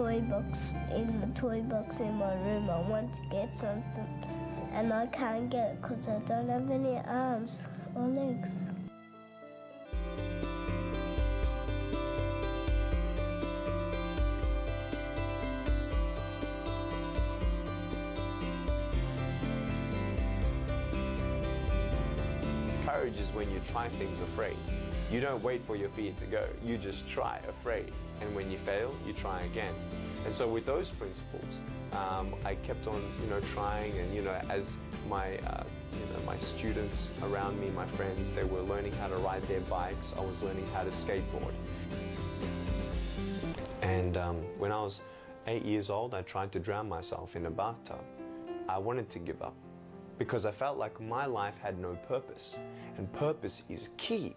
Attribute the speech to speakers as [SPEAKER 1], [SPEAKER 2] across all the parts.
[SPEAKER 1] toy box in my room. I want to get something and I can't get it because I don't have any arms or legs.
[SPEAKER 2] Courage is when you try things afraid. You don't wait for your fear to go, you just try afraid. And when you fail, you try again. And so with those principles, I kept on, trying, and as my, my students around me, my friends, they were learning how to ride their bikes. I was learning how to skateboard. And when I was 8 years old, I tried to drown myself in a bathtub. I wanted to give up because I felt like my life had no purpose, and purpose is key.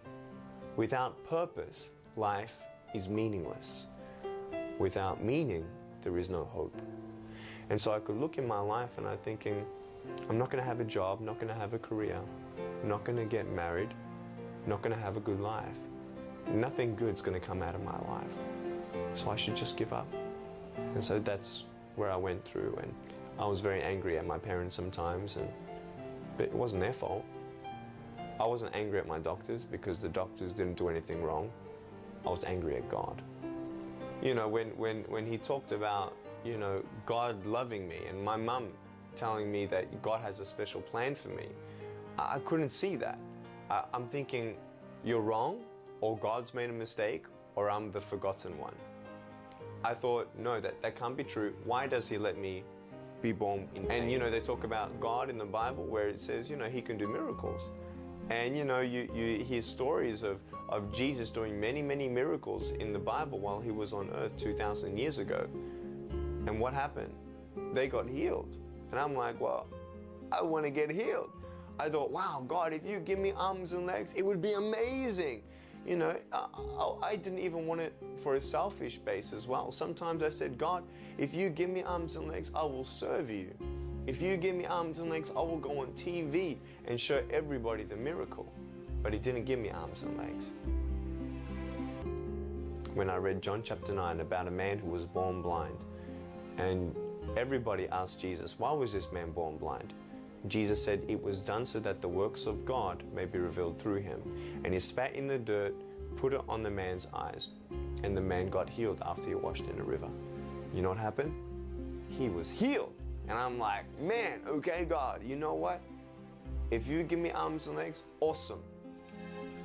[SPEAKER 2] Without purpose, life is meaningless. Without meaning, there is no hope. And so I could look in my life and I'm thinking, I'm not going to have a job, not going to have a career, not going to get married, not going to have a good life. Nothing good's going to come out of my life. So I should just give up. And so that's where I went through, and I was very angry at my parents sometimes, but it wasn't their fault. I wasn't angry at my doctors because the doctors didn't do anything wrong. I was angry at God. When he talked about, God loving me and my mum telling me that God has a special plan for me, I couldn't see that. I'm thinking, you're wrong, or God's made a mistake, or I'm the forgotten one. I thought, no, that can't be true. Why does he let me be born in pain? And they talk about God in the Bible where it says, he can do miracles. And you hear stories of Jesus doing many, many miracles in the Bible while he was on earth 2,000 years ago. And what happened? They got healed. And I'm like, well, I want to get healed. I thought, wow, God, if you give me arms and legs, it would be amazing. I didn't even want it for a selfish base as well. Sometimes I said, God, if you give me arms and legs, I will serve you. If you give me arms and legs, I will go on TV and show everybody the miracle. But he didn't give me arms and legs. When I read John chapter 9 about a man who was born blind, and everybody asked Jesus, why was this man born blind? Jesus said it was done so that the works of God may be revealed through him. And he spat in the dirt, put it on the man's eyes, and the man got healed after he washed in a river. You know what happened? He was healed. And I'm like, man, okay, God, you know what? If you give me arms and legs, awesome.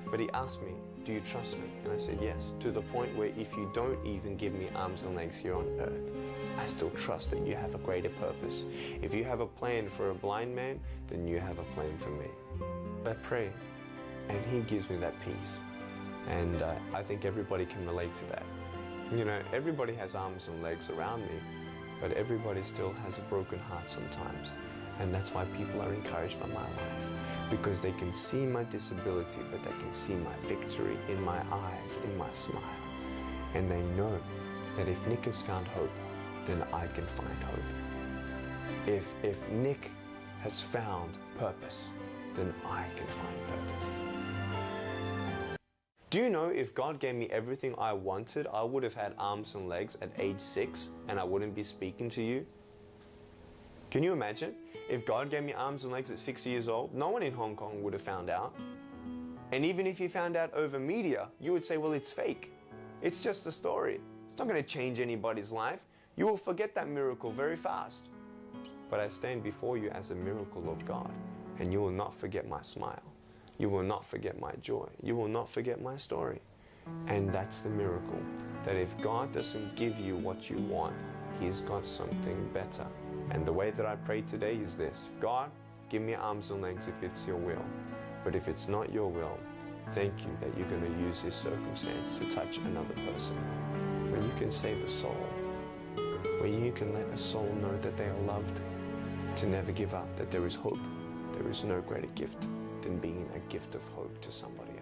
[SPEAKER 2] But he asked me, do you trust me? And I said, yes, to the point where if you don't even give me arms and legs here on earth, I still trust that you have a greater purpose. If you have a plan for a blind man, then you have a plan for me. I pray, and he gives me that peace. And I think everybody can relate to that. Everybody has arms and legs around me, but everybody still has a broken heart sometimes. And that's why people are encouraged by my life, because they can see my disability, but they can see my victory in my eyes, in my smile. And they know that if Nick has found hope, then I can find hope. If Nick has found purpose, then I can find purpose. Do you know if God gave me everything I wanted, I would have had arms and legs at age 6 and I wouldn't be speaking to you? Can you imagine? If God gave me arms and legs at 6 years old, no one in Hong Kong would have found out. And even if you found out over media, you would say, well, it's fake. It's just a story. It's not going to change anybody's life. You will forget that miracle very fast. But I stand before you as a miracle of God, and you will not forget my smile. You will not forget my joy. You will not forget my story. And that's the miracle, that if God doesn't give you what you want, He's got something better. And the way that I pray today is this: God, give me arms and legs if it's your will. But if it's not your will, thank you that you're going to use this circumstance to touch another person. When you can save a soul, when you can let a soul know that they are loved, to never give up, that there is hope. There is no greater gift than being a gift of hope to somebody